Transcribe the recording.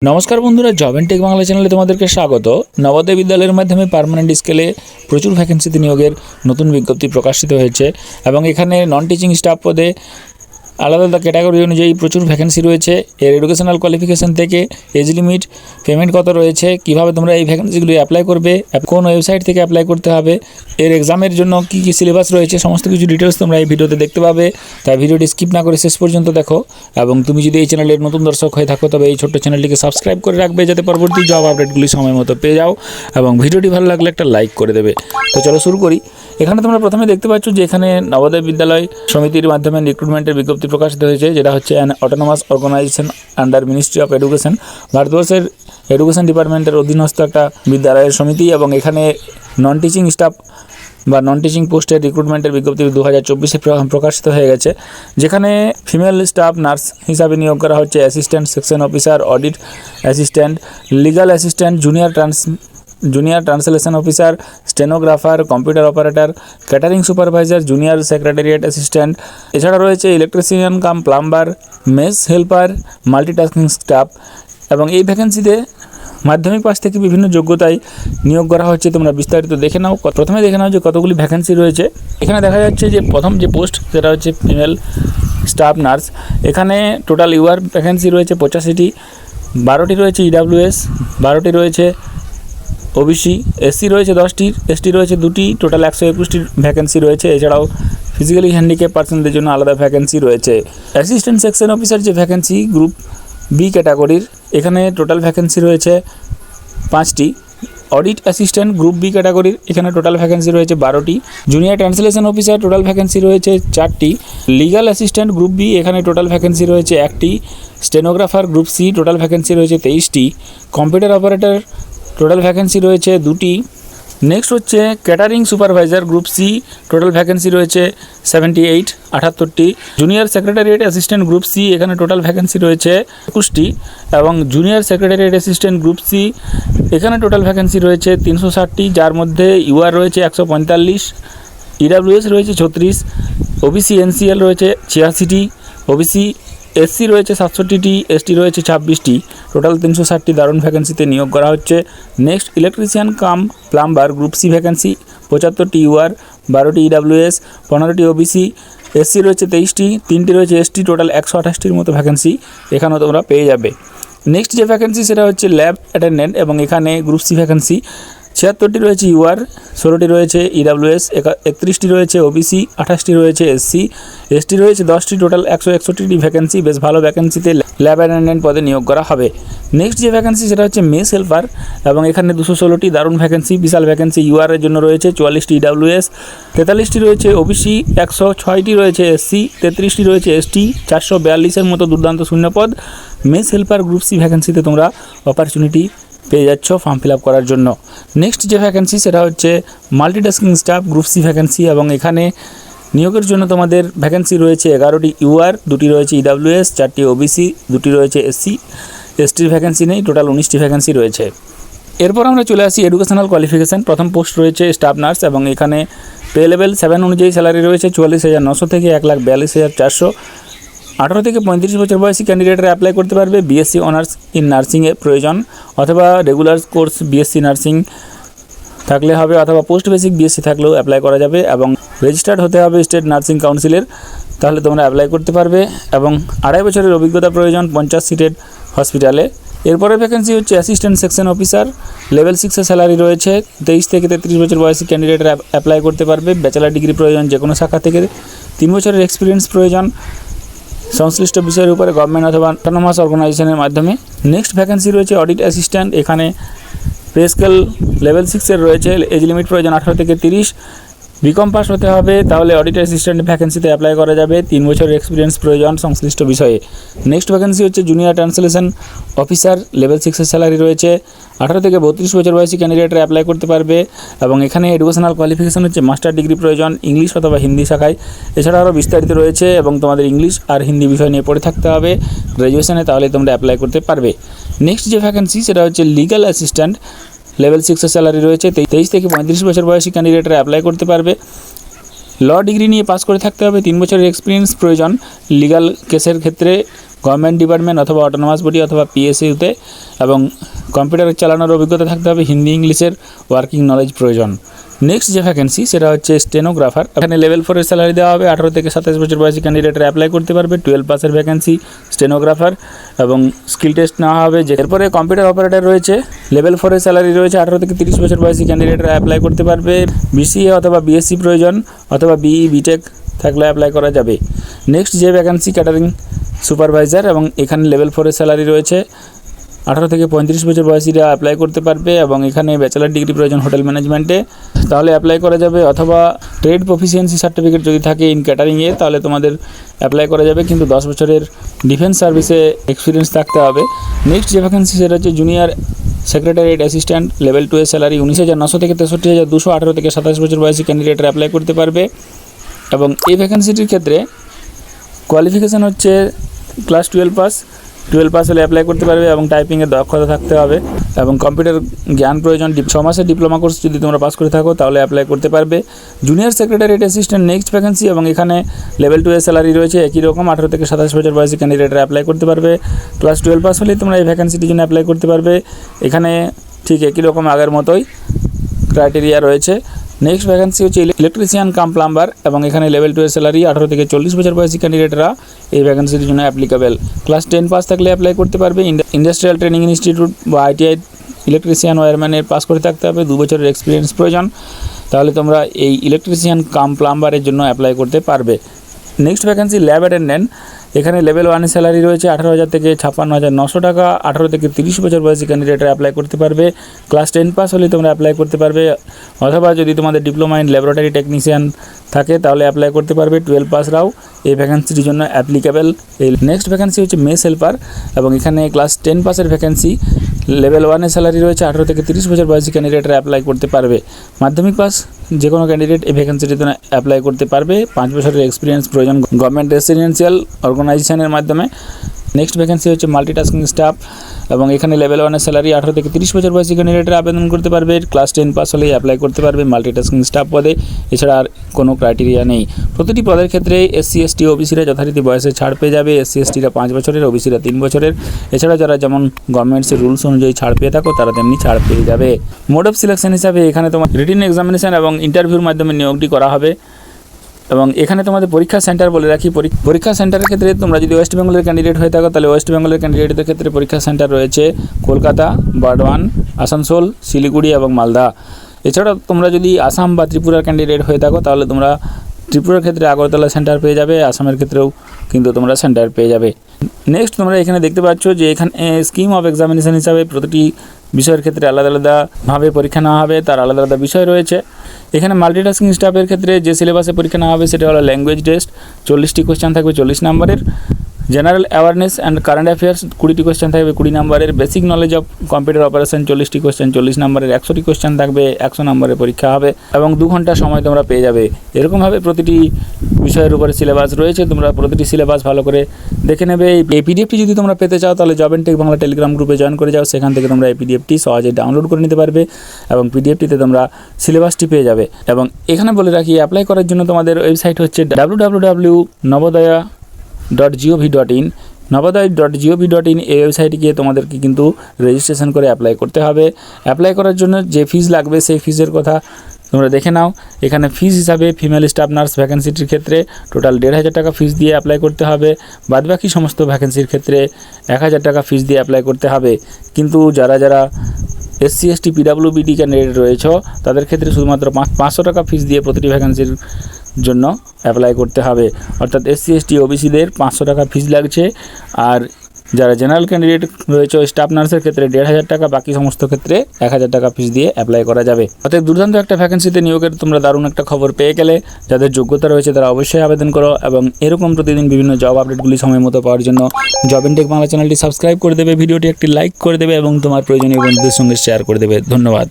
নমস্কার বন্ধুরা, job and tech Bangla চ্যানেলে তোমাদেরকে স্বাগত। নবোদয় বিদ্যালয়ের মাধ্যমে পার্মানেন্ট স্কেলে প্রচুর ভ্যাকেন্সিতে নিয়োগের নতুন বিজ্ঞপ্তি প্রকাশিত হয়েছে এবং এখানে নন টিচিং স্টাফ পদে আলাদা আলাদা ক্যাটাগরি অনুযায়ী প্রচুর ভ্যাকেন্সি রয়েছে। এর এডুকেশনাল কোয়ালিফিকেশান থেকে এজ লিমিট, পেমেন্ট কত রয়েছে, কিভাবে তোমরা এই ভ্যাকেন্সিগুলি অ্যাপ্লাই করবে, কোন ওয়েবসাইট থেকে অ্যাপ্লাই করতে হবে, এর এক্সামের জন্য কী কী সিলেবাস রয়েছে, সমস্ত কিছু ডিটেলস তোমরা এই ভিডিওতে দেখতে পাবে। তাই ভিডিওটি স্কিপ না করে শেষ পর্যন্ত দেখো এবং তুমি যদি এই চ্যানেলের নতুন দর্শক হয়ে থাকো তবে এই ছোট্ট চ্যানেলটিকে সাবস্ক্রাইব করে রাখবে যাতে পরবর্তী জব আপডেটগুলি সময় মতো পেয়ে যাও এবং ভিডিওটি ভালো লাগলে একটা লাইক করে দেবে। তো চলো শুরু করি। এখানে তোমরা প্রথমে দেখতে পাচ্ছ যে এখানে নবোদয় বিদ্যালয় সমিতির মাধ্যমে রিক্রুটমেন্টের বিজ্ঞপ্তি প্রকাশিত হয়েছে, যেটা হচ্ছে an autonomous organization under ministry of education. ভারতবর্ষের এডুকেশন ডিপার্টমেন্টের অধীনস্থ একটা বিদ্যালয়ের সমিতি এবং এখানে নন টিচিং স্টাফ বা নন টিচিং পোস্টের রিক্রুটমেন্টের বিজ্ঞপ্তি 2024-এ প্রকাশিত হয়ে গেছে, যেখানে ফিমেল স্টাফ নার্স হিসাবে নিয়োগ করা হচ্ছে assistant section officer, audit assistant, legal assistant, junior translation officer, stenographer, computer operator, catering supervisor, junior secretariat assistant. এছাড়া রয়েছে electrician cum plumber, mess helper, multitasking staff. এবং এই ভ্যাকেন্সিতে মাধ্যমিক পাস থেকে বিভিন্ন যোগ্যতায় নিয়োগ করা হচ্ছে। তোমরা বিস্তারিত দেখে নাও। প্রথমে দেখে নাও যে কতগুলি ভ্যাকেন্সি রয়েছে। এখানে দেখা যাচ্ছে যে প্রথম যে পোস্ট সেটা হচ্ছে ফিমেল স্টাফ নার্স। এখানে টোটাল ইউআর ভ্যাকেন্সি রয়েছে 85টি, 12টি রয়েছে ইডাব্লিউএস, 12টি রয়েছে ওবিসি, এসসি রয়েছে 10টি, এসটি রয়েছে 2টি, টোটাল 121টির ভ্যাকেন্সি রয়েছে। এছাড়াও ফিজিক্যালি হ্যান্ডিক্যাপ পার্সনদের জন্য আলাদা ভ্যাকেন্সি রয়েছে। অ্যাসিস্ট্যান্ট সেকশন অফিসার যে ভ্যাকেন্সি গ্রুপ বি ক্যাটাগরির, এখানে টোটাল ভ্যাকেন্সি রয়েছে 5টি। অডিট অ্যাসিস্ট্যান্ট গ্রুপ বি ক্যাটাগরির, এখানে টোটাল ভ্যাকেন্সি রয়েছে 12টি। Junior translation officer total vacancy রয়েছে 4টি। লিগাল অ্যাসিস্ট্যান্ট গ্রুপ বি, এখানে টোটাল ভ্যাকেন্সি রয়েছে 1টি। Stenographer group C total vacancy রয়েছে 23টি। কম্পিউটার অপারেটর টোটাল ভ্যাকেন্সি রয়েছে 2টি। নেক্সট হচ্ছে catering supervisor group C, total vacancy রয়েছে 78, 78টি। Junior secretariat assistant group C, এখানে টোটাল ভ্যাকেন্সি রয়েছে 21টি। এবং junior secretariat assistant group C, এখানে টোটাল ভ্যাকেন্সি রয়েছে 360টি, যার মধ্যে ইউআর রয়েছে 145, ইডাব্লিউএস রয়েছে 36, ওবিসি এনসিএল রয়েছে 86টি, ওবিসি এসসি রয়েছে 67টি, এসটি রয়েছে 26টি, টোটাল 360টি দারুণ ভ্যাকেন্সিতে নিয়োগ করা হচ্ছে। Next electrician cum plumber group C vacancy 75টি ইউআর, 12টি ইডাব্লিউএস, 15টি ওবিসি, এসসি রয়েছে 23টি, 3টি রয়েছে এসটি, টোটাল 128টির মতো ভ্যাকেন্সি এখানেও তোমরা পেয়ে যাবে। নেক্সট যে ভ্যাকেন্সি সেটা হচ্ছে ল্যাব অ্যাটেন্ডেন্ট এবং এখানে গ্রুপ সি ভ্যাকেন্সি 76টি রয়েছে ইউআর, 16টি রয়েছে ইডাব্লিউএস, 31টি রয়েছে ওবিসি, 28টি রয়েছে এসসি, এসটি রয়েছে 10টি, টোটাল 161টি ভ্যাকেন্সি। বেশ ভালো ভ্যাকেন্সিতে ল্যাব অ্যাটেন্ডেন্ট পদে নিয়োগ করা হবে। নেক্সট যে ভ্যাকেন্সি সেটা হচ্ছে মেস হেল্পার এবং এখানে 216টি দারুণ ভ্যাকেন্সি, বিশাল ভ্যাকেন্সি। ইউআরের জন্য রয়েছে 44টি ইডাব্লিউএস, 43টি রয়েছে ওবিসি, 106টি রয়েছে এসসি, 33টি রয়েছে এসটি, 442-এর মতো দুর্দান্ত শূন্যপদ। মেস হেল্পার গ্রুপ সি ভ্যাকেন্সিতে তোমরা অপরচুনিটি পেয়ে যাচ্ছ ফর্ম ফিল আপ করার জন্য। নেক্সট যে ভ্যাকেন্সি সেটা হচ্ছে multitasking staff group C vacancy এবং এখানে নিয়োগের জন্য তোমাদের ভ্যাকেন্সি রয়েছে 11টি ইউআর, 2টি রয়েছে ইডাব্লিউএস, 4টি ওবিসি, 2টি রয়েছে এসসি, এসটির ভ্যাকেন্সি নেই, টোটাল 19টি ভ্যাকেন্সি রয়েছে। এরপর আমরা চলে আসি এডুকেশনাল কোয়ালিফিকেশান। প্রথম পোস্ট রয়েছে স্টাফ নার্স এবং এখানে পে লেভেল 7 অনুযায়ী স্যালারি রয়েছে 44,900 থেকে 1,42,400। 18 থেকে 35 বছর বয়সী ক্যান্ডিডেটরা অ্যাপ্লাই করতে পারবে। বিএসসি অনার্স ইন নার্সিংয়ের প্রয়োজন অথবা রেগুলার কোর্স বিএসসি নার্সিং থাকলে হবে অথবা পোস্ট বেসিক বিএসসি থাকলেও অ্যাপ্লাই করা যাবে এবং রেজিস্টার্ড হতে হবে স্টেট নার্সিং কাউন্সিলের, তাহলে তোমরা অ্যাপ্লাই করতে পারবে। এবং 2.5 বছরের অভিজ্ঞতা প্রয়োজন 50 সিটের হসপিটালে। এরপরে ভ্যাকেন্সি হচ্ছে অ্যাসিস্ট্যান্ট সেকশন অফিসার, লেভেল 6-এর স্যালারি রয়েছে। 23 থেকে 33 বছর বয়সী ক্যান্ডিডেটরা অ্যাপ্লাই করতে পারবে। ব্যাচেলার ডিগ্রি প্রয়োজন যে কোনো শাখা থেকে। 3 বছরের এক্সপিরিয়েন্স প্রয়োজন সংশ্লিষ্ট বিষয়ের উপরে গভর্নমেন্ট অথবা অটোনমাস অর্গানাইজেশনের মাধ্যমে। নেক্সট ভ্যাকেন্সি রয়েছে অডিট অ্যাসিস্ট্যান্ট, এখানে পে স্কেল লেভেল 6-এর রয়েছে। এজ লিমিট প্রয়োজন 18 থেকে 30, বিকম পাস হতে হবে, তাহলে অডিট অ্যাসিস্ট্যান্ট ভ্যাকেন্সিতে অ্যাপ্লাই করা যাবে। 3 বছরের এক্সপিরিয়েন্স প্রয়োজন সংশ্লিষ্ট বিষয়ে। নেক্সট ভ্যাকেন্সি হচ্ছে জুনিয়র ট্রান্সলেশন অফিসার, লেভেল 6-এর স্যালারি রয়েছে। 18 থেকে 32 বছর বয়সী ক্যান্ডিডেটরা অ্যাপ্লাই করতে পারবে এবং এখানে এডুকেশনাল কোয়ালিফিকেশান হচ্ছে মাস্টার ডিগ্রি প্রয়োজন ইংলিশ অথবা হিন্দি শাখায়। এছাড়া আরও বিস্তারিত রয়েছে এবং তোমাদের ইংলিশ আর হিন্দি বিষয় নিয়ে পড়ে থাকতে হবে গ্র্যাজুয়েশনে, তাহলে তোমরা অ্যাপ্লাই করতে পারবে। নেক্সট যে ভ্যাকেন্সি সেটা হচ্ছে লিগাল অ্যাসিস্ট্যান্ট, লেভেল 6-এর স্যালারি রয়েছে। 23 থেকে 35 বছর বয়সী ক্যান্ডিডেটরা অ্যাপ্লাই করতে পারবে। ল ডিগ্রি নিয়ে পাস করে থাকতে হবে। 3 বছরের এক্সপিরিয়েন্স প্রয়োজন লিগাল কেসের ক্ষেত্রে গভর্নমেন্ট ডিপার্টমেন্ট অথবা অটোনমাস বডি অথবা পিএসইউতে, এবং কম্পিউটার চালানোর অভিজ্ঞতা থাকতে হবে, হিন্দি ইংলিশের ওয়ার্কিং নলেজ প্রয়োজন। নেক্সট যে ভ্যাকেন্সি সেটা হচ্ছে স্টেনোগ্রাফার। এখানে লেভেল 4 এর স্যালারি দেওয়া হবে, 18 থেকে 27 বছর বয়সী ক্যান্ডিডেটরা অ্যাপ্লাই করতে পারবে। 12 পাসের ভ্যাকেন্সি স্টেনোগ্রাফার, এবং স্কিল টেস্ট নেওয়া হবে। এরপরে কম্পিউটার অপারেটর রয়েছে, লেভেল 4 এর স্যালারি রয়েছে, 18 থেকে 30 বছর বয়সী ক্যান্ডিডেটরা অ্যাপ্লাই করতে পারবে। বিসিএ অথবা বিএসসি প্রয়োজন, অথবা বিই বিটেক থাকলে অ্যাপ্লাই করা যাবে। নেক্সট যে ভ্যাকেন্সি ক্যাটারিং সুপারভাইজার, এবং এখানে লেভেল 4 এর স্যালারি রয়েছে, 18 থেকে 35 বছর বয়সীরা অ্যাপ্লাই করতে পারবে, এবং এখানে ব্যাচেলার ডিগ্রি প্রয়োজন হোটেল ম্যানেজমেন্টে, তাহলে অ্যাপ্লাই করা যাবে। অথবা ট্রেড প্রফিসিয়েন্সি সার্টিফিকেট যদি থাকে ইন ক্যাটারিংয়ে, তাহলে তোমাদের অ্যাপ্লাই করা যাবে, কিন্তু 10 বছরের ডিফেন্স সার্ভিসে এক্সপিরিয়েন্স থাকতে হবে। নেক্সট যে ভ্যাকেন্সি সেটা হচ্ছে জুনিয়র সেক্রেটারিয়েট অ্যাসিস্ট্যান্ট, লেভেল 2 এর স্যালারি 19,900 থেকে 63,200, 18 থেকে 27 বছর বয়সী ক্যান্ডিডেটরা অ্যাপ্লাই করতে পারবে। এবং এই ভ্যাকেন্সিটির ক্ষেত্রে কোয়ালিফিকেশান হচ্ছে ক্লাস 12 পাস হলে অ্যাপ্লাই করতে পারবে, এবং টাইপিংয়ের দক্ষতা থাকতে হবে, এবং কম্পিউটার জ্ঞান প্রয়োজন। 6 মাসের ডিপ্লোমা কোর্স যদি তোমরা পাস করে থাকো তাহলে অ্যাপ্লাই করতে পারবে। Junior secretariat assistant next vacancy, এবং এখানে লেভেল 2 এর স্যালারি রয়েছে একই রকম, 18 থেকে 27 বছর বয়সী ক্যান্ডিডেটরা অ্যাপ্লাই করতে পারবে। ক্লাস 12 পাস হলেই তোমরা এই ভ্যাকেন্সিটির জন্য অ্যাপ্লাই করতে পারবে। এখানে ঠিক একই রকম আগের মতোই ক্রাইটেরিয়া রয়েছে। নেক্সট ভ্যাকেন্সি হচ্ছে ইলেকট্রিশিয়ান কাম প্লাম্বার, এবং এখানে লেভেল 2 এর স্যালারি, 18 থেকে 40 বছর বয়সী ক্যান্ডিডেটরা এই ভ্যাকেন্সির জন্য অ্যাপ্লিকেবল। ক্লাস 10 পাস থাকলে অ্যাপ্লাই করতে পারবে। ইন্ডাস্ট্রিয়াল ট্রেনিং ইনস্টিটিউট বা আইটিআই ইলেকট্রিশিয়ান ওয়্যারম্যানের পাস করে থাকতে হবে, 2 বছরের এক্সপিরিয়েন্স প্রয়োজন, তাহলে তোমরা এই ইলেকট্রিশিয়ান কাম প্লাম্বারের জন্য অ্যাপ্লাই করতে পারবে। নেক্সট ভ্যাকেন্সি ল্যাব অ্যাটেন্ডেন্ট, এখানে লেভেল 1 এর স্যালারি রয়েছে 18,000 থেকে 56,900 টাকা, 18 থেকে 30 বছর বয়সী ক্যান্ডিডেটরা অ্যাপ্লাই করতে পারবে। ক্লাস 10 পাস হলে তোমরা অ্যাপ্লাই করতে পারবে, অথবা যদি তোমাদের ডিপ্লোমা ইন ল্যাবরেটরি টেকনিশিয়ান থাকে তাহলে অ্যাপ্লাই করতে পারবে। 12 পাসরাও এই ভ্যাকেন্সিটির জন্য অ্যাপ্লিকেবল। এই নেক্সট ভ্যাকেন্সি হচ্ছে মেস হেল্পার, এবং এখানে ক্লাস 10 পাসের ভ্যাকেন্সি, লেভেল 1 এর স্যালারি রয়েছে, 18 থেকে 30 বছর বয়সী ক্যান্ডিডেটরা অ্যাপ্লাই করতে পারবে। মাধ্যমিক পাস যে কোনো ক্যান্ডিডেট এই ভ্যাকেন্সিটির জন্য অ্যাপ্লাই করতে পারবে। 5 বছরের এক্সপিরিয়েন্স প্রয়োজন গভর্নমেন্ট রেসিডেন্সিয়াল অর্গানাইজেশনের মাধ্যমে। নেক্সট ভ্যাকেন্সি হচ্ছে মাল্টিটাস্কিং স্টাফ, এবং এখানে লেভেল 1 এর স্যালারি, 18 থেকে 30 বছর বয়সী ক্যান্ডিডেটরা আবেদন করতে পারবে। ক্লাস 10 পাস হলেই অ্যাপ্লাই করতে পারবে মাল্টিটাস্কিং স্টাফ পদে, এছাড়া আর কোনো ক্রাইটেরিয়া নেই। প্রতিটি পদের ক্ষেত্রে এসসি এসটি ওবিসিরা যথারীতি বয়সে ছাড় পেয়ে যাবে। এসসি এসটিরা 5 বছরের, ওবিসিরা 3 বছরের, এছাড়া যারা যেমন গভর্নমেন্টসের রুলস অনুযায়ী ছাড় পেয়ে থাকো তারা তেমনি ছাড় পেয়ে যাবে। মোড অফ সিলেকশন হিসাবে এখানে তোমার রিটিন এক্সামিনেশন এবং ইন্টারভিউর মাধ্যমে নিয়োগটি করা হবে, এবং এখানে তোমাদের পরীক্ষা সেন্টার বলে রাখি। পরীক্ষা সেন্টারের ক্ষেত্রে তোমরা যদি ওয়েস্ট বেঙ্গলের ক্যান্ডিডেট হয়ে থাকো তাহলে ওয়েস্ট বেঙ্গলের ক্যান্ডিডেটদের ক্ষেত্রে পরীক্ষা সেন্টার রয়েছে কলকাতা, বর্ধমান, আসানসোল, শিলিগুড়ি এবং মালদা। এছাড়া তোমরা যদি আসাম বা ত্রিপুরার ক্যান্ডিডেট হয়ে থাকো তাহলে তোমরা ত্রিপুরার ক্ষেত্রে আগরতলা সেন্টার পেয়ে যাবে, আসামের ক্ষেত্রেও কিন্তু তোমরা সেন্টার পেয়ে যাবে। নেক্সট তোমরা এখানে দেখতে পাচ্ছ যে এখানে স্কিম অফ এক্সামিনেশন হিসাবে প্রতিটি বিষয়ের ক্ষেত্রে আলাদা আলাদাভাবে পরীক্ষা নেওয়া হবে, তার আলাদা আলাদা বিষয় রয়েছে। এখানে মাল্টিটাস্কিং স্টাফের ক্ষেত্রে যে সিলেবাসে পরীক্ষা নেওয়া হবে সেটা হলো ল্যাঙ্গুয়েজ টেস্ট, 40টি কোয়েশ্চেন থাকবে 40 নম্বরের, general awareness and current affairs 20টি কোয়েশ্চেন থাকবে 20 নম্বরের, basic knowledge of computer operation 40টি কোয়েশ্চেন 40 নম্বরের, 100টি কোয়েশ্চেন থাকবে 100 নম্বরের পরীক্ষা হবে, এবং 2 ঘন্টা সময় তোমরা পেয়ে যাবে। এরকমভাবে প্রতিটি বিষয়ের উপরে সিলেবাস রয়েছে, তোমরা প্রতিটি সিলেবাস ভালো করে দেখে নেবে। এই পিডিএফটি যদি তোমরা পেতে চাও তাহলে job and tech Bangla Telegram গ্রুপে জয়েন করে যাও, সেখান থেকে তোমরা এই পিডিএফটি সহজে ডাউনলোড করে নিতে পারবে, এবং পিডিএফটিতে তোমরা সিলেবাসটি পেয়ে যাবে। এবং এখানে বলে রাখি অ্যাপ্লাই করার জন্য তোমাদের ওয়েবসাইট হচ্ছে www.navodaya.gov.in। navodaya.gov.in এই ওয়েবসাইটে গিয়ে তোমাদেরকে কিন্তু রেজিস্ট্রেশন করে অ্যাপ্লাই করতে হবে। অ্যাপ্লাই করার জন্য যে ফিজ লাগবে সেই ফিজের কথা তোমরা দেখে নাও। এখানে ফিজ হিসাবে ফিমেল স্টাফ নার্স ভ্যাকেন্সিটির ক্ষেত্রে টোটাল 1,500 টাকা ফিজ দিয়ে অ্যাপ্লাই করতে হবে। বাদবাকি সমস্ত ভ্যাকেন্সির ক্ষেত্রে 1,000 টাকা ফিজ দিয়ে অ্যাপ্লাই করতে হবে। কিন্তু যারা এসসি এসটি পিডাব্লিউবিডি ক্যান্ডিডেট রয়েছে তাদের ক্ষেত্রে শুধুমাত্র 500 টাকা ফিজ দিয়ে প্রতিটি ভ্যাকেন্সির জন্য অ্যাপ্লাই করতে হবে। অর্থাৎ এসসি এসটি ওবিসিদের 500 টাকা ফিজ লাগছে, আর যারা জেনারেল ক্যান্ডিডেট রয়েছে স্টাফ নার্সের ক্ষেত্রে 1,500 টাকা, বাকি সমস্ত ক্ষেত্রে 1,000 টাকা ফিস দিয়ে অ্যাপ্লাই করা যাবে। অর্থাৎ দুর্দান্ত একটা ভ্যাকেন্সিতে নিয়োগের তোমরা দারুণ একটা খবর পেয়ে গেলে। যাদের যোগ্যতা রয়েছে তারা অবশ্যই আবেদন করো, এবং এরকম প্রতিদিন বিভিন্ন জব আপডেটগুলি সময় মতো পাওয়ার জন্য জব এন্ড টেক বাংলা চ্যানেলটি সাবস্ক্রাইব করে দেবে, ভিডিওটি একটি লাইক করে দেবে, এবং তোমার প্রয়োজনীয় বন্ধুদের সঙ্গে শেয়ার করে দেবে। ধন্যবাদ।